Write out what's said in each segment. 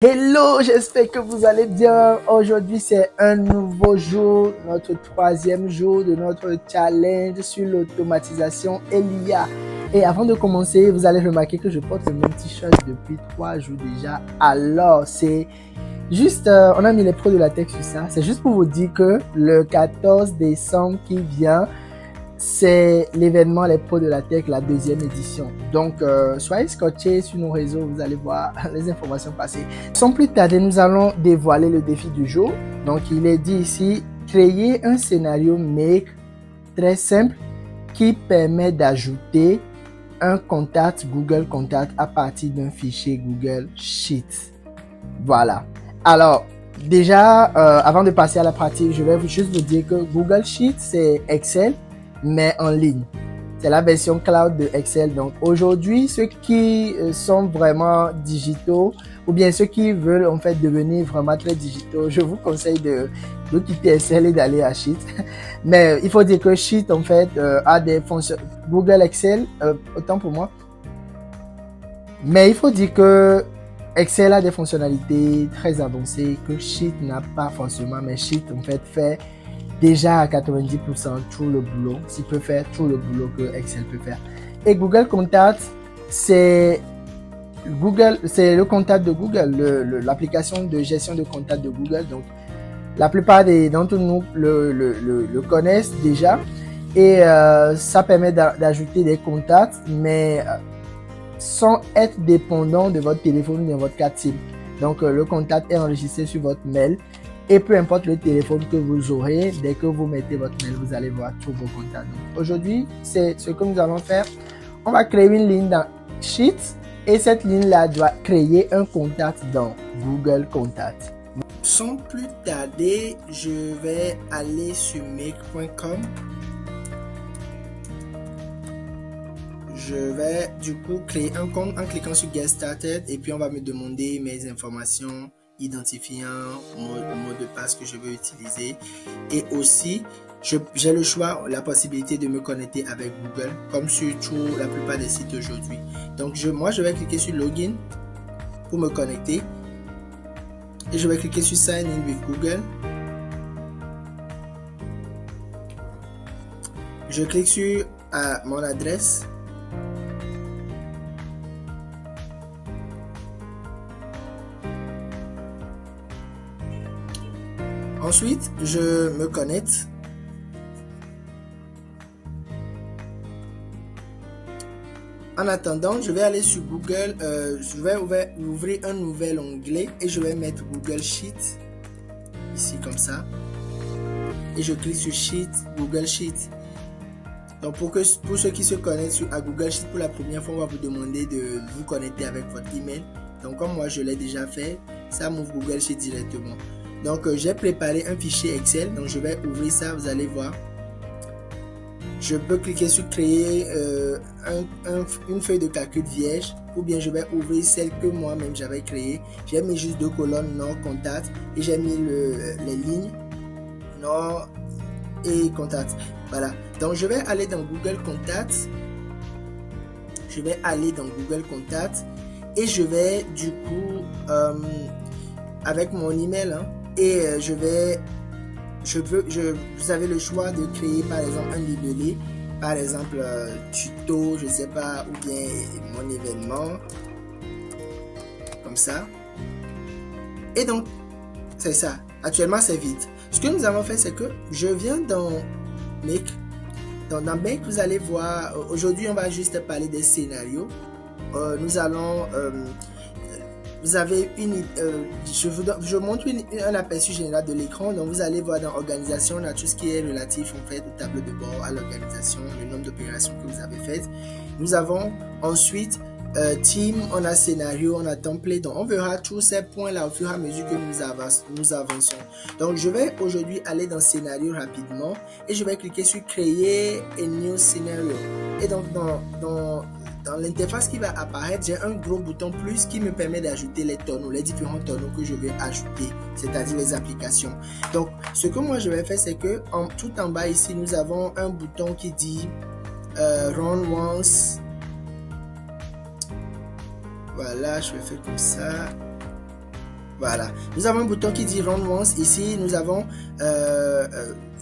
Hello, j'espère que vous allez bien. Aujourd'hui, c'est un nouveau jour, notre troisième jour de notre challenge sur l'automatisation et l'IA. Et avant de commencer, vous allez remarquer que je porte le même t-shirt depuis 3 jours déjà. Alors, c'est juste, on a mis les pros de la tech sur ça. C'est juste pour vous dire que le 14 décembre qui vient, c'est l'événement Les Pros de la Tech, la deuxième édition. Donc, soyez scotchés sur nos réseaux, vous allez voir les informations passer. Sans plus tarder, nous allons dévoiler le défi du jour. Donc, il est dit ici, créer un scénario Make très simple qui permet d'ajouter un contact Google Contact à partir d'un fichier Google Sheet. Voilà. Alors, déjà, avant de passer à la pratique, je vais juste vous dire que Google Sheet, c'est Excel, mais en ligne. C'est la version cloud de Excel. Donc aujourd'hui, ceux qui sont vraiment digitaux ou bien ceux qui veulent en fait devenir vraiment très digitaux, je vous conseille de quitter Excel et d'aller à Sheet. Mais il faut dire que Sheet en fait a des fonctions. Google Excel, autant pour moi. Mais il faut dire que Excel a des fonctionnalités très avancées que Sheet n'a pas forcément. Mais Sheet en fait fait déjà à 90% tout le boulot, s'il peut faire tout le boulot que Excel peut faire. Et Google Contact, c'est le contact de Google, l'application de gestion de contact de Google. Donc, la plupart d'entre nous le connaissent déjà. Et ça permet d'ajouter des contacts, mais sans être dépendant de votre téléphone ou de votre carte SIM. Donc, le contact est enregistré sur votre mail. Et peu importe le téléphone que vous aurez, dès que vous mettez votre mail, vous allez voir tous vos contacts. Aujourd'hui, c'est ce que nous allons faire. On va créer une ligne dans Sheets et cette ligne-là doit créer un contact dans Google Contact. Sans plus tarder, je vais aller sur make.com. Je vais du coup créer un compte en cliquant sur Get Started et puis on va me demander mes informations, identifiant, mot de passe que je veux utiliser. Et aussi, j'ai le choix, la possibilité de me connecter avec Google, comme sur la plupart des sites aujourd'hui. Donc, moi, je vais cliquer sur Login pour me connecter. Et je vais cliquer sur Sign in with Google. Je clique sur mon adresse. Ensuite, je me connecte. En attendant, je vais aller sur Google. Je vais ouvrir un nouvel onglet et je vais mettre Google Sheet. Ici, comme ça. Et je clique sur Sheet, Google Sheet. Donc, pour ceux qui se connectent à Google Sheet pour la première fois, on va vous demander de vous connecter avec votre email. Donc, comme moi, je l'ai déjà fait, ça m'ouvre Google Sheet directement. Donc, j'ai préparé un fichier Excel. Donc, je vais ouvrir ça. Vous allez voir. Je peux cliquer sur créer une feuille de calcul vierge. Ou bien, je vais ouvrir celle que moi-même j'avais créée. J'ai mis juste 2 colonnes, nom, contact. Et j'ai mis les lignes, nom et contact. Voilà. Donc, je vais aller dans Google Contact. Je vais aller dans Google Contact. Et je vais, du coup, avec mon email, et vous avez le choix de créer par exemple un libellé, par exemple tuto, je sais pas, ou bien mon événement, comme ça. Et donc, c'est ça. Actuellement, c'est vide. Ce que nous avons fait, c'est que je viens dans Make. Dans Make, vous allez voir, aujourd'hui, on va juste parler des scénarios. Nous allons... vous avez je montre un aperçu général de l'écran. Donc vous allez voir dans organisation, on a tout ce qui est relatif en fait au tableau de bord, à l'organisation, le nombre d'opérations que vous avez faites. Nous avons ensuite team, on a scénario, on a template. Donc on verra tous ces points là au fur et à mesure que nous avançons. Donc je vais aujourd'hui aller dans scénario rapidement et je vais cliquer sur créer a new scenario. Et donc dans l'interface qui va apparaître, j'ai un gros bouton plus qui me permet d'ajouter les tonneaux, les différents tonneaux que je vais ajouter, c'est-à-dire les applications. Donc, ce que moi je vais faire, c'est que tout en bas ici, nous avons un bouton qui dit Run Once. Voilà, je vais faire comme ça. Voilà. Nous avons un bouton qui dit Run Once. Ici, nous avons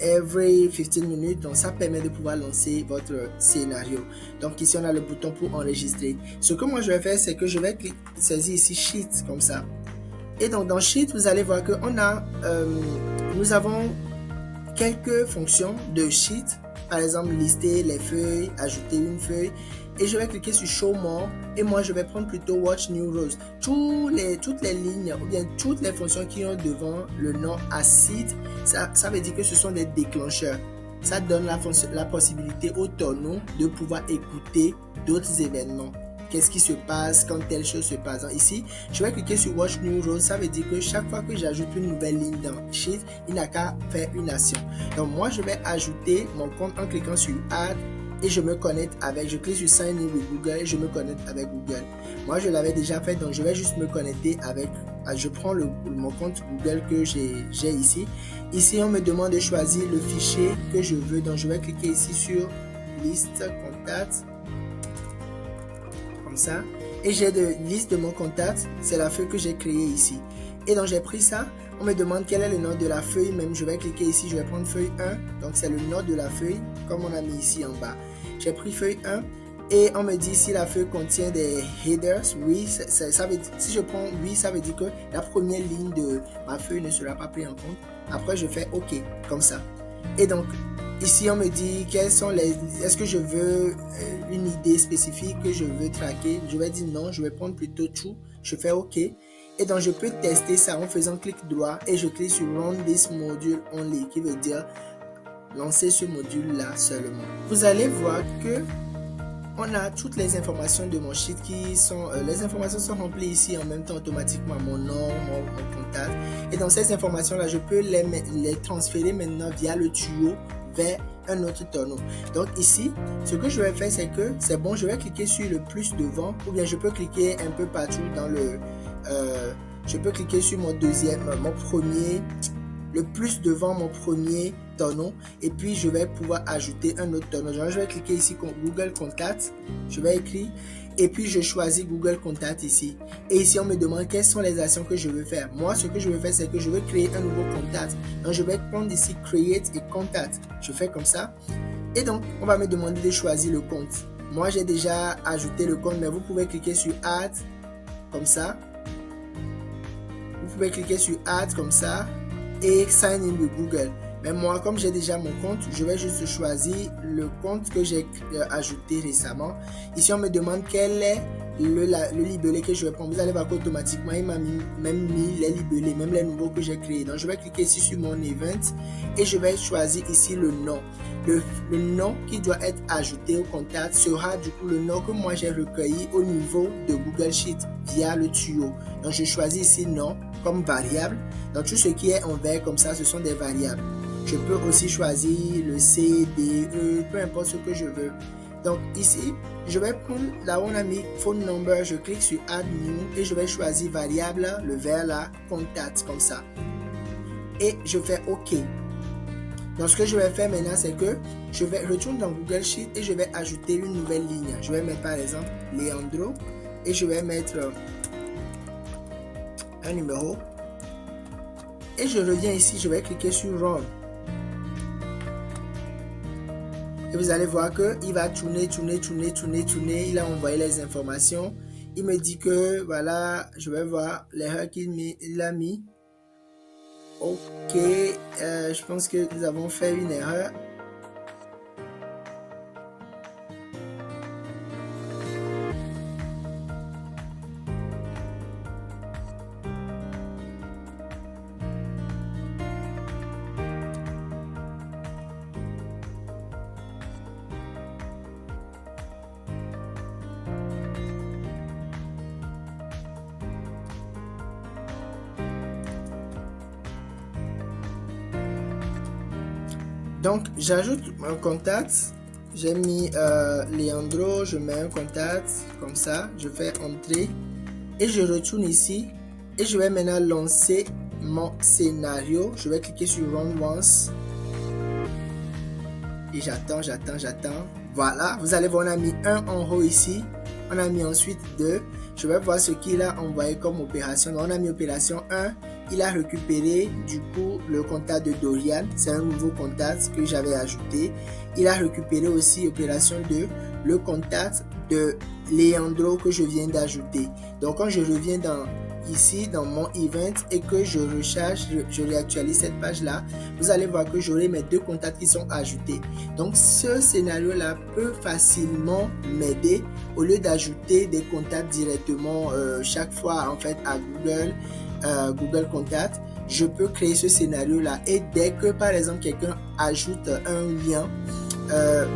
Every 15 minutes. Donc, ça permet de pouvoir lancer votre scénario. Donc, ici, on a le bouton pour enregistrer. Ce que moi, je vais faire, c'est que je vais saisir ici Sheet, comme ça. Et donc, dans Sheet, vous allez voir que nous avons quelques fonctions de Sheet. Par exemple, lister les feuilles, ajouter une feuille. Et je vais cliquer sur Show More. Et moi, je vais prendre plutôt Watch New Rows. Toutes les lignes ou bien toutes les fonctions qui ont devant le nom Acid, ça veut dire que ce sont des déclencheurs. Ça donne la possibilité au tonneau de pouvoir écouter d'autres événements. Qu'est-ce qui se passe quand telle chose se passe. Donc ici, je vais cliquer sur Watch New Rows. Ça veut dire que chaque fois que j'ajoute une nouvelle ligne dans Sheet, il n'a qu'à faire une action. Donc moi, je vais ajouter mon compte en cliquant sur Add et je me connecte avec. Je clique sur Sign in with Google et je me connecte avec Google. Moi, je l'avais déjà fait, donc je vais juste me connecter avec. Je prends mon compte Google que j'ai ici. Ici, on me demande de choisir le fichier que je veux. Donc, je vais cliquer ici sur Liste Contact. Ça et j'ai de liste de mon contact, c'est la feuille que j'ai créée ici et donc j'ai pris ça. On me demande quel est le nom de la feuille, même je vais cliquer ici, je vais prendre feuille 1, donc c'est le nom de la feuille comme on a mis ici en bas. J'ai pris feuille 1 et on me dit si la feuille contient des headers. Oui, ça veut dire, si je prends oui, ça veut dire que la première ligne de ma feuille ne sera pas prise en compte. Après je fais OK comme ça et donc ici, on me dit est-ce que je veux une idée spécifique que je veux traquer. Je vais dire non, je vais prendre plutôt tout. Je fais OK. Et donc, je peux tester ça en faisant clic droit et je clique sur Run this module only, qui veut dire lancer ce module-là seulement. Vous allez voir que on a toutes les informations de mon sheet qui sont, les informations sont remplies ici en même temps automatiquement, mon nom, mon contact. Et dans ces informations-là, je peux les transférer maintenant via le tuyau vers un autre tonneau. Donc ici, ce que je vais faire, c'est que c'est bon, je vais cliquer sur le plus devant ou bien je peux cliquer un peu partout dans le... je peux cliquer sur mon premier, le plus devant mon premier tonneau et puis je vais pouvoir ajouter un autre tonneau. Donc, je vais cliquer ici Google Contact, je vais écrire et puis je choisis Google Contact ici. Et ici, on me demande quelles sont les actions que je veux faire. Moi, ce que je veux faire, c'est que je veux créer un nouveau contact. Donc, je vais prendre ici Create et Contact. Je fais comme ça. Et donc, on va me demander de choisir le compte. Moi, j'ai déjà ajouté le compte, mais vous pouvez cliquer sur Add, comme ça. Vous pouvez cliquer sur Add, comme ça. Et Sign in with Google. Mais moi, comme j'ai déjà mon compte, je vais juste choisir le compte que j'ai ajouté récemment. Ici, on me demande quel est le libellé que je vais prendre. Vous allez voir qu'automatiquement, il m'a même mis les libellés, même les nouveaux que j'ai créés. Donc, je vais cliquer ici sur mon event et je vais choisir ici le nom. Le nom qui doit être ajouté au contact sera du coup le nom que moi j'ai recueilli au niveau de Google Sheet via le tuyau. Donc, je choisis ici nom comme variable. Donc, tout ce qui est en vert comme ça, ce sont des variables. Je peux aussi choisir le C, D, E, peu importe ce que je veux. Donc ici, je vais prendre là où on a mis phone number, je clique sur Add New et je vais choisir variable, le vert là, contact comme ça. Et je fais OK. Donc ce que je vais faire maintenant, c'est que je vais retourner dans Google Sheet et je vais ajouter une nouvelle ligne. Je vais mettre par exemple Leandro et je vais mettre un numéro. Et je reviens ici, je vais cliquer sur Run. Et vous allez voir qu'il va tourner. Il a envoyé les informations. Il me dit que, voilà, je vais voir l'erreur qu'il a mis. Ok, je pense que nous avons fait une erreur. Donc, j'ajoute un contact. J'ai mis Leandro, je mets un contact comme ça. Je fais entrer et je retourne ici. Et je vais maintenant lancer mon scénario. Je vais cliquer sur Run Once. Et j'attends. Voilà, vous allez voir, on a mis un en haut ici. On a mis ensuite 2. Je vais voir ce qu'il a envoyé comme opération. Donc, on a mis opération 1. Il a récupéré du coup le contact de Dorian. C'est un nouveau contact que j'avais ajouté. Il a récupéré aussi opération 2, le contact de Leandro que je viens d'ajouter. Donc quand je reviens ici dans mon event et que je recharge, je réactualise cette page là, vous allez voir que j'aurai mes 2 contacts qui sont ajoutés. Donc ce scénario là peut facilement m'aider au lieu d'ajouter des contacts directement chaque fois en fait à Google Contact. Je peux créer ce scénario là et dès que par exemple quelqu'un ajoute un lien,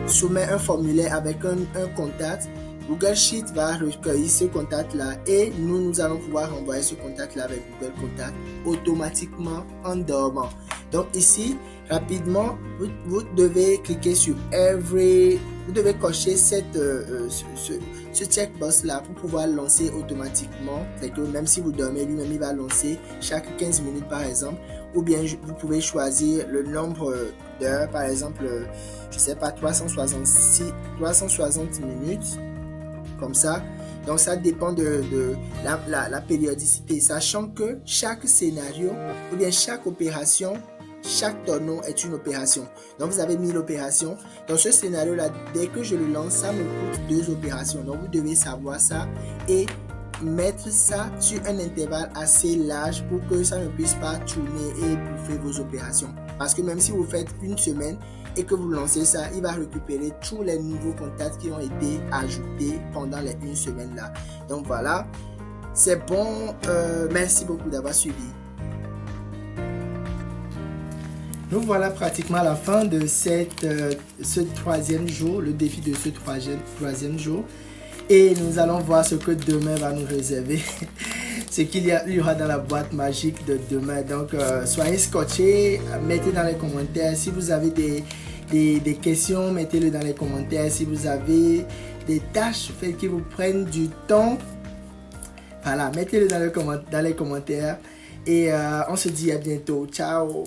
soumet un formulaire avec un contact, Google Sheet va recueillir ce contact là et nous allons pouvoir envoyer ce contact là avec Google Contact automatiquement en dormant. Donc ici rapidement vous devez cliquer sur vous devez cocher ce checkbox là pour pouvoir lancer automatiquement. C'est que même si vous dormez, lui-même il va lancer chaque 15 minutes par exemple, ou bien vous pouvez choisir le nombre d'heures, par exemple je sais pas 360 minutes comme ça. Donc ça dépend de la périodicité, sachant que chaque scénario ou bien chaque opération, chaque tonneau est une opération. Donc vous avez 1000 opérations. Dans ce scénario là, dès que je le lance, ça me coûte 2 opérations. Donc vous devez savoir ça et mettre ça sur un intervalle assez large pour que ça ne puisse pas tourner et bouffer vos opérations. Parce que même si vous faites une semaine et que vous lancez ça, il va récupérer tous les nouveaux contacts qui ont été ajoutés pendant les 1 semaine là. Donc voilà, c'est bon. Merci beaucoup d'avoir suivi. Nous voilà pratiquement à la fin de ce 3e jour, le défi de ce 3e jour. Et nous allons voir ce que demain va nous réserver. Ce qu'il y aura dans la boîte magique de demain. Donc, soyez scotchés, mettez dans les commentaires. Si vous avez des questions, mettez-les dans les commentaires. Si vous avez des tâches qui vous prennent du temps, voilà, mettez-les dans les commentaires. Et on se dit à bientôt. Ciao!